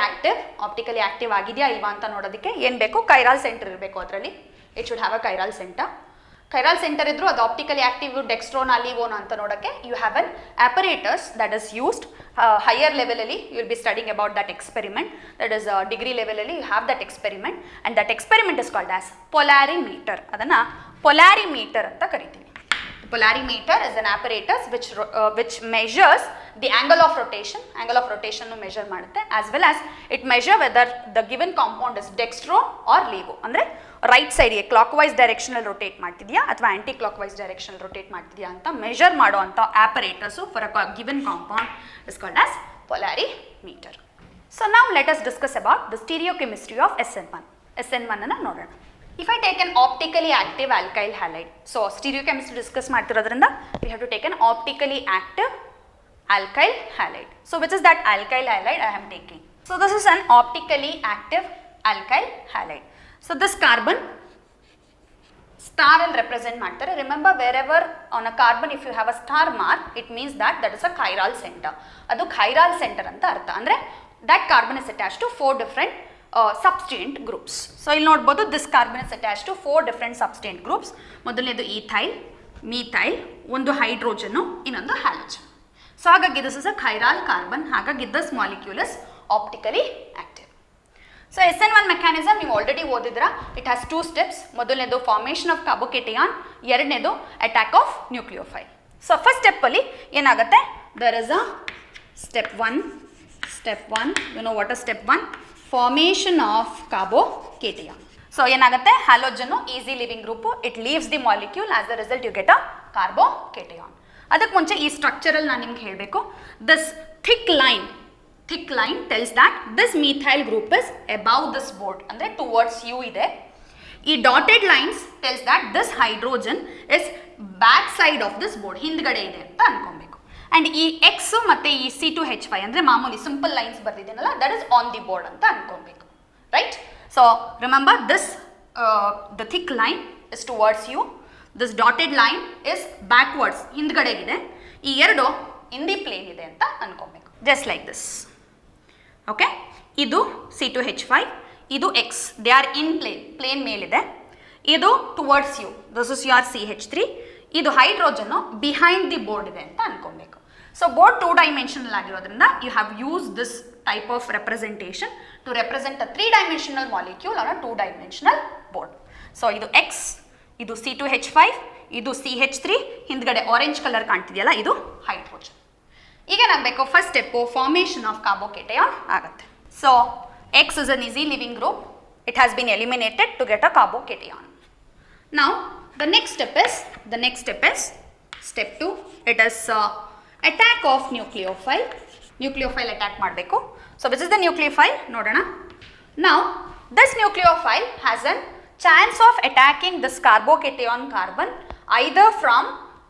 active ಆಗಿದೆಯಾ ಇಲ್ವಾ ಅಂತ ನೋಡೋದಕ್ಕೆ ಏನು ಬೇಕು, ಕೈರಾಲ್ ಸೆಂಟರ್ ಇರಬೇಕು. ಅದರಲ್ಲಿ it should have a chiral centre ಇದ್ರು ಅದು ಆಪ್ಟಿಕಲಿ ಆಕ್ಟಿವ್ ಡೆಕ್ಸ್ಟ್ರೋನಾ ಲೀವೋನಾ ಅಂತ ನೋಡೋಕ್ಕೆ you have an operators that is used. Higher ಲೆವೆಲಲ್ಲಿ you will be studying about that experiment, that is degree ಲೆವೆಲಲ್ಲಿ you have that experiment and that experiment is called as polarimeter. ಅದನ್ನು polarimeter ಅಂತ ಕರಿತೀವಿ. Polarimeter is an apparatus which measures the angle of rotation. Angle of rotation nu measure ಮಾಡುತ್ತೆ, as well as it measure whether the given compound is dextro or levo. ಅಂದರೆ right ಸೈಡ್ಗೆ clock wise ಡೈರೆಕ್ಷನಲ್ಲಿ rotate ಮಾಡ್ತಿದೆಯಾ ಅಥವಾ ಆ್ಯಂಟಿ clock wise ಡೈರೆಕ್ಷನಲ್ಲಿ rotate ಮಾಡ್ತಿದೆಯಾ ಅಂತ measure ಮಾಡುವಂಥ operators for a given compound is called as polarimeter. So now let us discuss about the stereochemistry of SN1. SN1 ಅನ್ನು ನೋಡೋಣ. If I take an optically active alkyl halide, so stereochemistry discuss ಮಾಡ್ತಿರೋದ್ರಿಂದ we have to take an optically active alkyl halide. So which is that alkyl halide I am taking? So this is an optically active alkyl halide. So this carbon star will represent ಮಾಡ್ತಾರೆ. Remember, wherever on a carbon if you have a star mark, it means that is a chiral center. ಅದು chiral center ಅಂತ ಅರ್ಥ. ಅಂದರೆ that carbon is attached to 4 different substituent groups. So ಇಲ್ಲಿ ನೋಡ್ಬೋದು, this carbon is attached to 4 different substituent groups. ಮೊದಲನೇದು ethyl, methyl, ಒಂದು hydrogen, ಇನ್ನೊಂದು halogen. So ಹಾಗಾಗಿ this is a chiral carbon. ಹಾಗಾಗಿ this molecule is optically active. So SN1 mechanism ನೀವು already ಓದಿದ್ರ. It has 2 steps. ಮೊದಲನೇದು ಫಾರ್ಮೇಷನ್ ಆಫ್ ಕಾರ್ಬೋಕೇಟಯಾನ್, ಎರಡನೇದು attack of nucleophile. So first ಸ್ಟೆಪ್ಪಲ್ಲಿ ಏನಾಗುತ್ತೆ, there is a step 1. You know what is step 1? Formation of carbocation. So ಏನಾಗುತ್ತೆ, halogen easy leaving group, it leaves the molecule, as the result you get a carbocation. ಅದಕ್ಕೆ ಮುಂಚೆ ಈ ಸ್ಟ್ರಕ್ಚರಲ್ಲಿ ನಾನು ನಿಮ್ಗೆ ಹೇಳಬೇಕು, this thick line tells that this methyl group is above this board, ಅಂದರೆ towards you ಇದೆ. ಈ dotted lines tells that this hydrogen is back side of this board, ಹಿಂದ್ಗಡೆ ಇದೆ ಅಂತ ಅನ್ಕೊಬೇಕು. ಆ್ಯಂಡ್ ಈ X ಮತ್ತು ಈ C2H5 ಅಂದರೆ ಮಾಮೂಲಿ ಸಿಂಪಲ್ ಲೈನ್ಸ್ ಬರ್ದಿದ್ದೀನಲ್ಲ, that is on the board ಅಂತ ಅನ್ಕೊಬೇಕು, right? So remember this, the thick line is towards you, this dotted line is backwards, ಹಿಂದ್ಗಡೆಗಿದೆ. ಈ ಎರಡು ಇನ್ ದಿ ಪ್ಲೇನ್ ಇದೆ ಅಂತ ಅನ್ಕೊಬೇಕು, ಜಸ್ಟ್ ಲೈಕ್ ದಿಸ್. ಓಕೆ, ಇದು C2H5, ಇದು X, they are in plane ಮೇಲಿದೆ. ಇದು towards you, this is your CH3. ಇದು ಹೈಡ್ರೋಜನ್ನು ಬಿಹೈಂಡ್ ದಿ ಬೋರ್ಡ್ ಇದೆ ಅಂತ ಅನ್ಕೊಬೇಕು. ಸೊ ಬೋರ್ಡ್ 2 ಡೈಮೆನ್ಷನಲ್ ಆಗಿರೋದ್ರಿಂದ you have use this type of representation to represent a 3 dimensional molecule on a 2 dimensional board. So ಇದು X, ಇದು C2H5, ಇದು CH3, ಹಿಂದ್ಗಡೆ orange colour ಕಾಣ್ತಿದೆಯಲ್ಲ, ಇದು ಹೈಡ್ರೋಜನ್. ಈಗ ಏನಾಗಬೇಕು, ಫಸ್ಟ್ ಸ್ಟೆಪ್ಪು ಫಾರ್ಮೇಷನ್ ಆಫ್ ಕಾರ್ಬೋಕೇಟಯಾನ್ ಆಗುತ್ತೆ. So X is an easy living group, it has been eliminated to get a carbocation. Now the next step is step 2, it is attack of nucleophile attack ಮಾಡಬೇಕು. So which is the nucleophile ನೋಡೋಣ. Now this nucleophile has a chance of attacking this carbocation carbon either from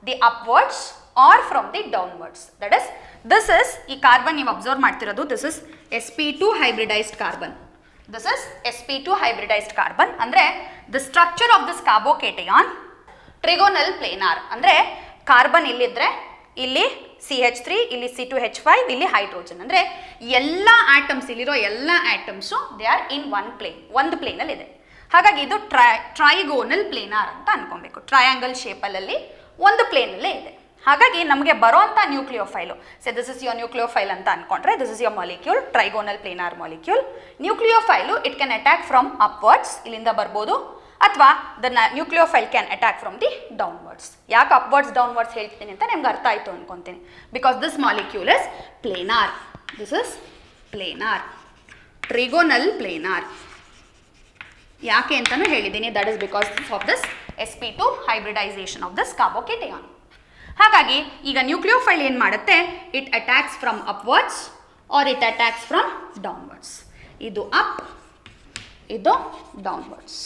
the upwards or from the downwards. That is, this is ಈ carbon ನೀವು observe ಮಾಡ್ತಿರೋದು, this is sp2 hybridized carbon. This is sp2 hybridized carbon. ಅಂದರೆ the structure of this carbocation trigonal planar, ಅಂದರೆ carbon ಇಲ್ಲಿದ್ರೆ ಇಲ್ಲಿ CH3, ಇಲ್ಲಿ C2H5, ಇಲ್ಲಿ hydrogen. ಅಂದರೆ ಎಲ್ಲ ಆಟಮ್ಸ್, ಇಲ್ಲಿರೋ ಎಲ್ಲ ಆಟಮ್ಸು ದೇ ಆರ್ ಇನ್ ಒಂದು ಪ್ಲೇನಲ್ಲಿ ಇದೆ. ಹಾಗಾಗಿ ಇದು ಟ್ರೈಗೋನಲ್ ಪ್ಲೇನಾರ್ ಅಂತ ಅನ್ಕೊಬೇಕು. ಟ್ರಯಾಂಗಲ್ ಶೇಪಲ್ಲಿ ಒಂದು ಪ್ಲೇನಲ್ಲೇ ಇದೆ. ಹಾಗಾಗಿ ನಮಗೆ ಬರೋಂಥ ನ್ಯೂಕ್ಲಿಯೋಫೈಲು, ಸೆ ದಿಸ್ ಇಸ್ ಯುವರ್ ನ್ಯೂಕ್ಲಿಯೋಫೈಲ್ ಅಂತ ಅನ್ಕೊಂಡ್ರೆ, this is your molecule, trigonal planar molecule. Nucleophile it can attack from upwards, ಇಲ್ಲಿಂದ ಬರ್ಬೋದು, ಅಥವಾ the nucleophile can attack from the downwards. ಯಾಕೆ ಅಪ್ವರ್ಡ್ಸ್ ಡೌನ್ವರ್ಡ್ಸ್ ಹೇಳ್ತೀನಿ ಅಂತ ನಿಮ್ಗೆ ಅರ್ಥ ಆಯಿತು ಅನ್ಕೊತೀನಿ. Because this molecule is planar, this is planar, trigonal planar. ಯಾಕೆ ಅಂತಲೂ ಹೇಳಿದ್ದೀನಿ, that is because of this sp2 hybridisation of this carbocation. ಹಾಗಾಗಿ ಈಗ ನ್ಯೂಕ್ಲಿಯೋಫೈಲ್ ಏನು ಮಾಡುತ್ತೆ, it attacks from upwards or it attacks from downwards. ಇದು ಅಪ್, ಇದು ಡೌನ್ವರ್ಡ್ಸ್.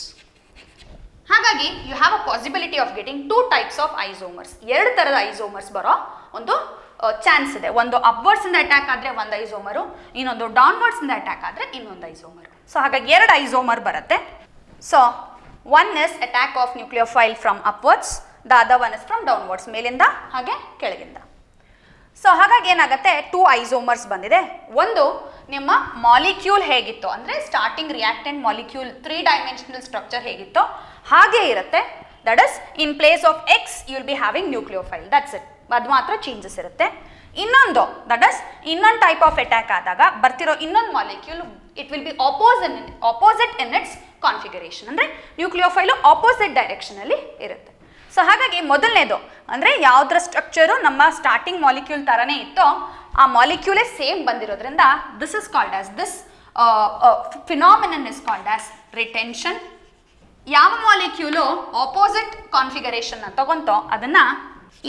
ಹಾಗಾಗಿ you have a possibility of getting 2 types of isomers. 2 ಥರದ ಐಸೋಮರ್ಸ್ ಬರೋ ಒಂದು ಚಾನ್ಸ್ ಇದೆ. ಒಂದು ಅಪ್ವರ್ಡ್ಸಿಂದ ಅಟ್ಯಾಕ್ ಆದರೆ ಒಂದು ಐಸೋಮರು, ಇನ್ನೊಂದು ಡೌನ್ವರ್ಡ್ಸಿಂದ ಅಟ್ಯಾಕ್ ಆದರೆ ಇನ್ನೊಂದು ಐಸೋಮರು. ಸೊ ಹಾಗಾಗಿ 2 ಐಸೋಮರ್ ಬರುತ್ತೆ. So one is attack of nucleophile from upwards, the other one is from downwards, ಮೇಲಿಂದ ಹಾಗೆ ಕೆಳಗಿಂದ. ಸೊ ಹಾಗಾಗಿ ಏನಾಗುತ್ತೆ, 2 ಐಸೋಮರ್ಸ್ ಬಂದಿದೆ. ಒಂದು ನಿಮ್ಮ ಮಾಲಿಕ್ಯೂಲ್ ಹೇಗಿತ್ತು, ಅಂದರೆ starting reactant molecule 3 dimensional structure ಹೇಗಿತ್ತೋ ಹಾಗೆ ಇರುತ್ತೆ. That is in place of X you will be having nucleophile, that's it. ಅದು ಮಾತ್ರ ಚೇಂಜಸ್ ಇರುತ್ತೆ. ಇನ್ನೊಂದು, ದಟ್ ಇಸ್ ಇನ್ನೊಂದು ಟೈಪ್ ಆಫ್ ಅಟ್ಯಾಕ್ ಆದಾಗ ಬರ್ತಿರೋ ಇನ್ನೊಂದು molecule, it will be opposite in its configuration, ಅಂದರೆ ನ್ಯೂಕ್ಲಿಯೋಫೈಲು ಆಪೋಸಿಟ್ ಡೈರೆಕ್ಷನಲ್ಲಿ ಇರುತ್ತೆ. ಸೊ ಹಾಗಾಗಿ ಮೊದಲನೇದು ಅಂದರೆ ಯಾವುದರ ಸ್ಟ್ರಕ್ಚರು ನಮ್ಮ ಸ್ಟಾರ್ಟಿಂಗ್ ಮಾಲಿಕ್ಯೂಲ್ ಥರನೇ ಇತ್ತೋ ಆ ಮಾಲಿಕ್ಯೂಲೇ ಸೇಮ್ ಬಂದಿರೋದ್ರಿಂದ this is called as, this phenomenon is called as retention. ಯಾವ ಮಾಲಿಕ್ಯೂಲು ಆಪೋಸಿಟ್ ಕಾನ್ಫಿಗರೇಷನ್ ತಗೊಂತೋ ಅದನ್ನು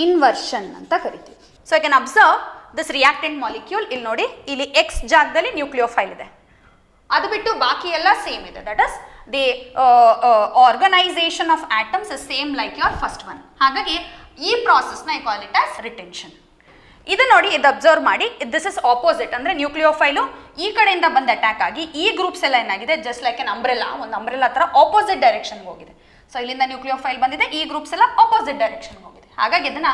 ಇನ್ವರ್ಷನ್ ಅಂತ ಕರಿತೀವಿ. So I can observe this reactant molecule, ಇಲ್ಲಿ ನೋಡಿ, ಇಲ್ಲಿ X ಜಾಗದಲ್ಲಿ ನ್ಯೂಕ್ಲಿಯೋಫೈಲ್ ಇದೆ, ಅದು ಬಿಟ್ಟು ಬಾಕಿ ಎಲ್ಲ ಸೇಮ್ ಇದೆ. That is the organisation of atoms is same like your first one. ಹಾಗಾಗಿ ಈ ಪ್ರಾಸೆಸ್ನ I call it as retention. ಇದು ನೋಡಿ, ಇದು ಅಬ್ಸರ್ವ್ ಮಾಡಿ, ದಿಸ್ ಇಸ್ ಆಪೋಸಿಟ್, ಅಂದರೆ ನ್ಯೂಕ್ಲಿಯೋಫೈಲು ಈ ಕಡೆಯಿಂದ ಬಂದು ಅಟ್ಯಾಕ್ ಆಗಿ ಈ ಗ್ರೂಪ್ಸ್ ಎಲ್ಲ ಏನಾಗಿದೆ, ಜಸ್ಟ್ ಲೈಕ್ ಎನ್ ಅಂಬ್ರೆಲಾ, ಒಂದು ಅಂಬ್ರೆಲಾ ಥರ ಆಪೋಸಿಟ್ ಡೈರೆಕ್ಷನ್ಗೆ ಹೋಗಿದೆ. ಸೊ ಇಲ್ಲಿಂದ ನ್ಯೂಕ್ಲಿಯೋಫೈಲ್ ಬಂದಿದೆ, ಈ ಗ್ರೂಪ್ಸ್ ಎಲ್ಲ ಆಪೋಸಿಟ್ ಡೈರೆಕ್ಷನ್ಗೆ ಹೋಗಿದೆ. ಹಾಗಾಗಿ ಇದನ್ನು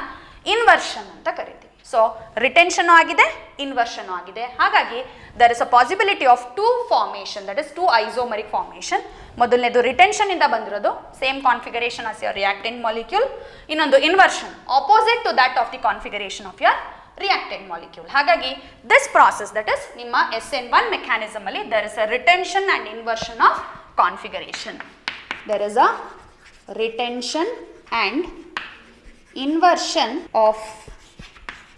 ಇನ್ವರ್ಷನ್ ಅಂತ ಕರಿತೀವಿ. ಸೊ ರಿಟೆನ್ಷನು ಆಗಿದೆ, ಇನ್ವರ್ಷನು ಆಗಿದೆ. ಹಾಗಾಗಿ there is a possibility of 2 formation, that is 2 isomeric formation. ಮೊದಲನೇದು ರಿಟೆನ್ಷನಿಂದ ಬಂದಿರೋದು, same configuration as your reactant molecule. ಇನ್ನೊಂದು inversion, opposite to that of the configuration of your reactant molecule. ಹಾಗಾಗಿ ದಿಸ್ ಪ್ರಾಸೆಸ್, ದಟ್ ಇಸ್ ನಿಮ್ಮ SN1 mechanism ಅಲ್ಲಿ there is a retention and inversion of configuration. There is a retention and inversion of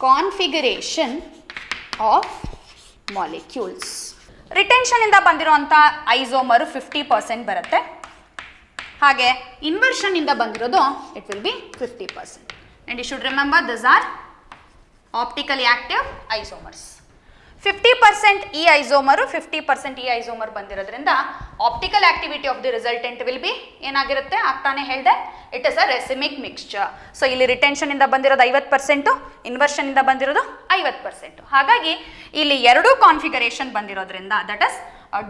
configuration of molecules. ರಿಟೆನ್ಷನಿಂದ ಬಂದಿರುವಂಥ isomer 50% ಬರುತ್ತೆ, ಹಾಗೆ inversion ಇಂದ ಬಂದಿರೋದು it will B 50%. And you should remember these are optically active isomers. 50% ಈ ಐಸೋಮರು 50% ಈ isomer ಬಂದಿರೋದ್ರಿಂದ optical activity of the resultant will be ಏನಾಗಿರುತ್ತೆ ಆಗ್ತಾನೆ ಹೇಳಿದೆ it is a racemic mixture. So ಇಲ್ಲಿ ರಿಟೆನ್ಷನ್ ಇಂದ ಬಂದಿರೋದು 50%, ಇನ್ವರ್ಷನ್ ಇಂದ ಬಂದಿರೋದು 50%. ಹಾಗಾಗಿ ಇಲ್ಲಿ ಎರಡು ಕಾನ್ಫಿಗರೇಷನ್ ಬಂದಿರೋದ್ರಿಂದ ದಟ್ ಇಸ್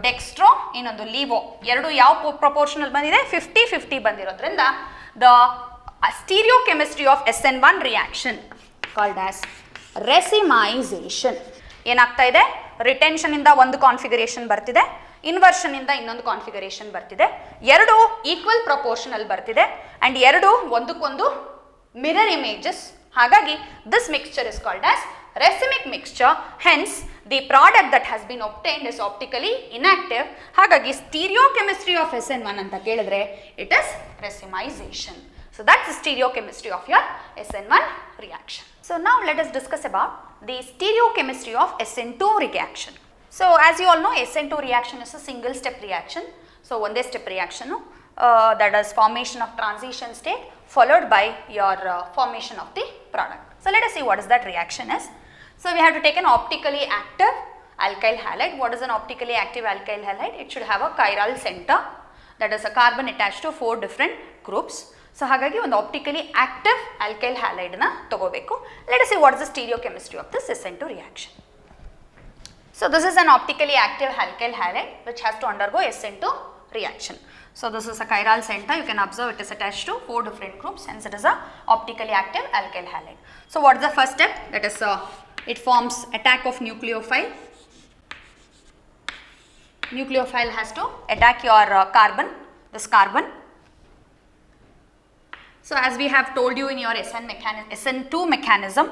ಡೆಕ್ಸ್ಟ್ರೋ ಇನ್ನೊಂದು ಲೀವೋ ಎರಡು ಯಾವ ಪ್ರಪೋರ್ಷನಲ್ ಬಂದಿದೆ 50-50 ಬಂದಿರೋದ್ರಿಂದ the stereochemistry of SN1 reaction called as racemization. ಏನಾಗ್ತಾ ಇದೆ ರಿಟೆನ್ಷನ್ ಇಂದ ಒಂದು ಕಾನ್ಫಿಗರೇಷನ್ ಬರ್ತಿದೆ, ಇನ್ವರ್ಷನ್ ಇಂದ ಇನ್ನೊಂದು ಕಾನ್ಫಿಗರೇಷನ್ ಬರ್ತಿದೆ, ಎರಡು ಈಕ್ವಲ್ ಪ್ರಪೋರ್ಷನಲ್ ಬರ್ತಿದೆ ಅಂಡ್ ಎರಡು ಒಂದಕ್ಕೊಂದು ಮಿರರ್ ಇಮೇಜಸ್. ಹಾಗಾಗಿ this mixture is called as racemic mixture, hence the product that has been obtained is optically inactive. ಹಾಗಾಗಿ stereochemistry of SN1 ಅಂತ ಕೇಳಿದ್ರೆ it is racemization. So that's the stereochemistry of your SN1 reaction. So now let us discuss about the stereochemistry of SN2 reaction. So as you all know, SN2 reaction is a single step reaction. So one day step reaction, that is formation of transition state followed by your formation of the product. So let us see what is that reaction is. So we have to take an optically active alkyl halide. What is an optically active alkyl halide? It should have a chiral center, that is a carbon attached to 4 different groups. So ಹಾಗಾಗಿ ಒಂದು optically active alkyl ಹ್ಯಾಲೈಡ್ನ ತಗೋಬೇಕು. Let us see what is the stereochemistry of this SN2 reaction. So this is an optically active alkyl halide which has to undergo SN2 reaction. So this is a chiral center. You can observe it is attached to 4 different groups, hence it is a optically active alkyl halide. So what is the first step? That is it forms attack of nucleophile. Nucleophile has to attack your carbon, this carbon. So as we have told you in your SN2 mechanism,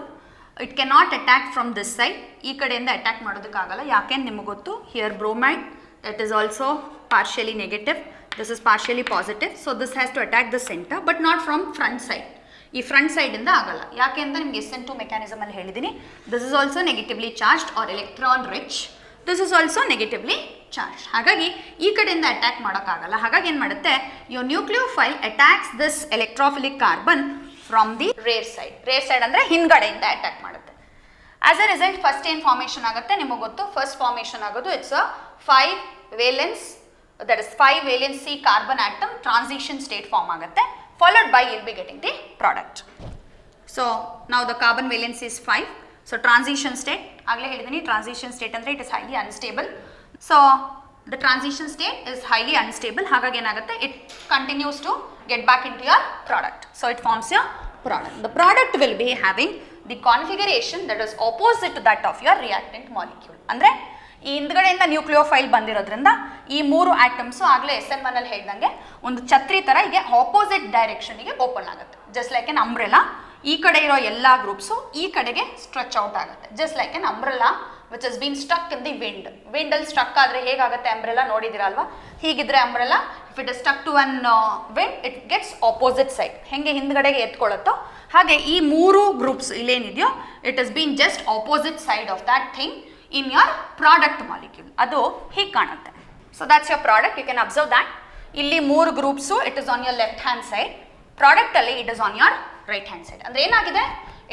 it cannot attack from this side. ಈ ಕಡೆಯಿಂದ attack ಮಾಡೋದಕ್ಕಾಗಲ್ಲ. ಯಾಕೆ ನಿಮಗೆ ಗೊತ್ತು, here bromide that is also partially negative, this is partially positive. So this has to attack the center but not from front side. ಈ front side ಇಂದ ಆಗಲ್ಲ. ಯಾಕೆ ಅಂತ ನಿಮಗೆ SN2 ಮೆಕ್ಯಾನಿಸಮ್ ಅಲ್ಲಿ ಹೇಳಿದ್ದೀನಿ. This is also negatively charged or electron rich, this is also negatively charge. ಹಾಗಾಗಿ ಈ ಕಡೆಯಿಂದ ಅಟ್ಯಾಕ್ ಮಾಡೋಕ್ಕಾಗಲ್ಲ. ಹಾಗಾಗಿ ಏನು ಮಾಡುತ್ತೆ, your nucleophile attacks this electrophilic carbon from the rear side. Rear side ಅಂದರೆ ಹಿಂದ್ಗಡೆಯಿಂದ ಅಟ್ಯಾಕ್ ಮಾಡುತ್ತೆ. ಆಸ್ ಅ ರಿಸಲ್ಟ್ ಫಸ್ಟ್ ಏನು ಫಾರ್ಮೇಷನ್ ಆಗುತ್ತೆ ನಿಮಗೆ ಗೊತ್ತು. ಫಸ್ಟ್ ಫಾರ್ಮೇಷನ್ ಆಗೋದು it's a 5 valence, that is 5 valency carbon atom transition state form ಆಗುತ್ತೆ. Followed by you'll be getting the product. So now the carbon valency is 5. So transition state, agale helidini transition state andre it is highly unstable. So the transition state is highly unstable. Hagage enagutte, it continues to get back into your product. So it forms your product. The product will be having the configuration that is opposite to that of your reactant molecule. Andre ಈ ಹಿಂದ್ಗಡೆಯಿಂದ nucleophile ಬಂದಿರೋದ್ರಿಂದ ಈ 3 atoms ಆಗಲೇ SN1 ಅಲ್ಲಿ ಹೇಳ್ದಂಗೆ ಒಂದು ಛತ್ರಿ ಥರ ಹೀಗೆ ಆಪೋಸಿಟ್ ಡೈರೆಕ್ಷನ್ಗೆ ಓಪನ್ ಆಗುತ್ತೆ. ಜಸ್ಟ್ ಲೈಕ್ ಎನ್ ಅಂಬ್ರೆಲಾ, ಈ ಕಡೆ ಇರೋ ಎಲ್ಲ ಗ್ರೂಪ್ಸು ಈ ಕಡೆಗೆ ಸ್ಟ್ರೆಚ್ ಔಟ್ ಆಗುತ್ತೆ. Just like an umbrella which has been stuck in the wind. ವಿಂಡಲ್ಲಿ ಸ್ಟಕ್ ಆದರೆ ಹೇಗಾಗುತ್ತೆ ಅಂಬ್ರೆಲಾ ನೋಡಿದಿರಲ್ವಾ, ಹೀಗಿದ್ರೆ umbrella if it is stuck to an wind it gets opposite side. ಹೆಂಗೆ ಹಿಂದ್ಗಡೆಗೆ ಎತ್ಕೊಳ್ಳುತ್ತೋ ಹಾಗೆ ಈ 3 ಗ್ರೂಪ್ಸ್ ಇಲ್ಲೇನಿದೆಯೋ it has been just opposite side of that thing in your product molecule. ಅದು ಹೀಗೆ ಕಾಣುತ್ತೆ. So that's your product. You can observe that. ಇಲ್ಲಿ 3 groups it is on your left hand side. Product ಅಲ್ಲಿ it is on your right hand side. ಅಂದರೆ ಏನಾಗಿದೆ,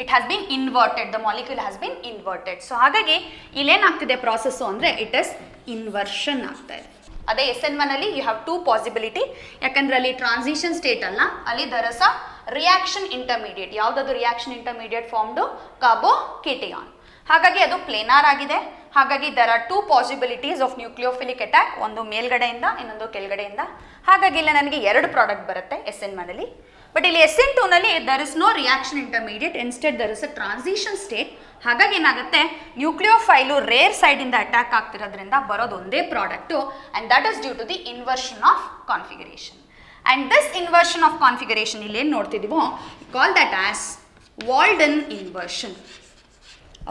it has been inverted. The molecule has been inverted. So ಹಾಗಾಗಿ ಇಲ್ಲೇನಾಗ್ತಿದೆ process ಅಂದರೆ it is inversion ಆಗ್ತಾ ಇದೆ. ಅದೇ SN1 ಅಲ್ಲಿ you have 2 possibility. ಯಾಕಂದರೆ ಅಲ್ಲಿ ಟ್ರಾನ್ಸಿಷನ್ ಸ್ಟೇಟ್ ಅಲ್ಲ, ಅಲ್ಲಿ there is a reaction intermediate. ಯಾವುದದು reaction intermediate formed carbocation. ಹಾಗಾಗಿ ಅದು ಪ್ಲೇನಾರ್ ಆಗಿದೆ. ಹಾಗಾಗಿ there are 2 possibilities of nucleophilic attack, ಒಂದು ಮೇಲ್ಗಡೆಯಿಂದ ಇನ್ನೊಂದು ಕೆಳಗಡೆಯಿಂದ. ಹಾಗಾಗಿ ಇಲ್ಲಿ ನನಗೆ 2 ಪ್ರಾಡಕ್ಟ್ ಬರುತ್ತೆ SN1 ಅಲ್ಲಿ. ಬಟ್ ಇಲ್ಲಿ SN2 ನಲ್ಲಿ there is no reaction intermediate, instead there is a transition state. ಹಾಗಾಗಿ ಏನಾಗುತ್ತೆ, ನ್ಯೂಕ್ಲಿಯೋಫೈಲು ರೇರ್ ಸೈಡಿಂದ ಅಟ್ಯಾಕ್ ಆಗ್ತಿರೋದ್ರಿಂದ ಬರೋದು ಒಂದೇ product, and that is due to the inversion of configuration. And this inversion of configuration ಇಲ್ಲಿ ಏನು ನೋಡ್ತಿದ್ದೀವೋ call that as Walden inversion.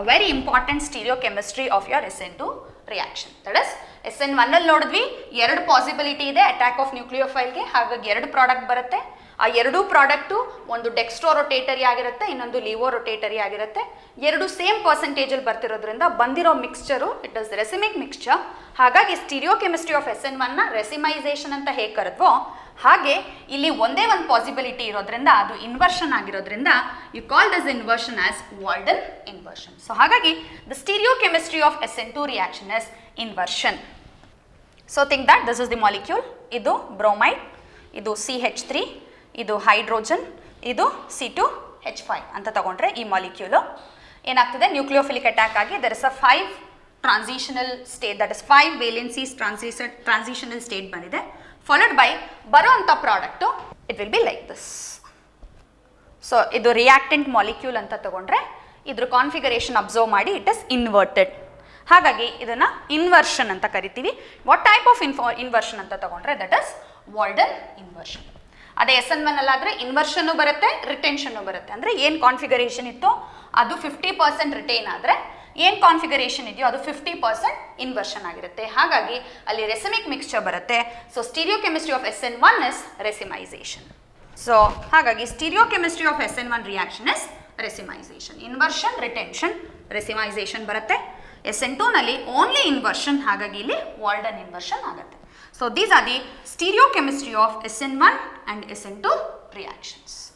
A very important stereochemistry of your SN2 reaction. That is SN1 ಅಲ್ಲಿ ನೋಡಿದ್ವಿ 2 possibility ಇದೆ attack of ನ್ಯೂಕ್ಲಿಯೋಫೈಲ್ಗೆ. ಹಾಗಾಗಿ 2 product ಬರುತ್ತೆ. ಆ ಎರಡೂ ಪ್ರಾಡಕ್ಟು ಒಂದು ಡೆಕ್ಸ್ಟ್ರೋ ರೊಟೇಟರಿ ಆಗಿರುತ್ತೆ, ಇನ್ನೊಂದು ಲಿವೋ ರೊಟೇಟರಿ ಆಗಿರುತ್ತೆ. ಎರಡು ಸೇಮ್ ಪರ್ಸೆಂಟೇಜಲ್ಲಿ ಬರ್ತಿರೋದ್ರಿಂದ ಬಂದಿರೋ ಮಿಕ್ಸ್ಚರು ಇಟ್ ಇಸ್ ರೆಸಿಮಿಕ್ ಮಿಕ್ಸ್ಚರ್. ಹಾಗಾಗಿ ಸ್ಟೀರಿಯೋಕೆಮಿಸ್ಟ್ರಿ ಆಫ್ SN1ನ ರೆಸಿಮೈಸೇಷನ್ ಅಂತ ಹೇಗೆ ಕರೆದ್ವೋ ಹಾಗೆ ಇಲ್ಲಿ ಒಂದೇ ಒಂದು ಪಾಸಿಬಿಲಿಟಿ ಇರೋದ್ರಿಂದ ಅದು ಇನ್ವರ್ಷನ್ ಆಗಿರೋದ್ರಿಂದ you call this inversion as Walden inversion. So ಹಾಗಾಗಿ the stereochemistry of SN2 reaction is inversion. So think that this is the molecule. ಇದು ಬ್ರೋಮೈಡ್, ಇದು CH3, ಇದು ಹೈಡ್ರೋಜನ್, ಇದು C2H5 ಅಂತ ತಗೊಂಡ್ರೆ ಈ ಮಾಲಿಕ್ಯೂಲು ಏನಾಗ್ತದೆ, ನ್ಯೂಕ್ಲಿಯೋಫಿಲಿಕ್ ಅಟ್ಯಾಕ್ ಆಗಿ there is a 5 transitional state, that is 5 valencies transitional state ಬಂದಿದೆ. ಫಾಲೋಡ್ ಬೈ ಬರೋ ಅಂಥ product it will be like this. So ಇದು ರಿಯಾಕ್ಟೆಂಟ್ ಮಾಲಿಕ್ಯೂಲ್ ಅಂತ ತಗೊಂಡ್ರೆ ಇದ್ರ ಕಾನ್ಫಿಗರೇಷನ್ ಅಬ್ಸರ್ವ್ ಮಾಡಿ ಇಟ್ ಇಸ್ ಇನ್ವರ್ಟೆಡ್. ಹಾಗಾಗಿ ಇದನ್ನು ಇನ್ವರ್ಷನ್ ಅಂತ ಕರಿತೀವಿ. ವಾಟ್ ಟೈಪ್ ಆಫ್ ಇನ್ವರ್ಷನ್ ಅಂತ ತಗೊಂಡ್ರೆ ದಟ್ ಇಸ್ ವಾಲ್ಡನ್ ಇನ್ವರ್ಷನ್. ಅದೇ SN1 ಅಲ್ಲಾದರೆ ಇನ್ವರ್ಷನ್ನು ಬರುತ್ತೆ, ರಿಟೆನ್ಷನ್ನು ಬರುತ್ತೆ. ಅಂದರೆ ಏನು ಕಾನ್ಫಿಗರೇಷನ್ ಇತ್ತು ಅದು 50% ರಿಟೈನ್ ಆದರೆ ಏನು ಕಾನ್ಫಿಗರೇಷನ್ ಇದೆಯೋ ಅದು 50% ಇನ್ವರ್ಷನ್ ಆಗಿರುತ್ತೆ. ಹಾಗಾಗಿ ಅಲ್ಲಿ ರೆಸಿಮಿಕ್ ಮಿಕ್ಸ್ಚರ್ ಬರುತ್ತೆ. So stereochemistry of SN1 is racemisation. So ಹಾಗಾಗಿ stereochemistry of SN1 reaction is racemisation. Inversion, retention, racemisation ಬರುತ್ತೆ. SN2ನಲ್ಲಿ ಓನ್ಲಿ ಇನ್ವರ್ಷನ್, ಹಾಗಾಗಿ ಇಲ್ಲಿ ವಾಲ್ಡನ್ ಇನ್ವರ್ಷನ್ ಆಗುತ್ತೆ. So these are the stereochemistry of SN1 and SN2 reactions.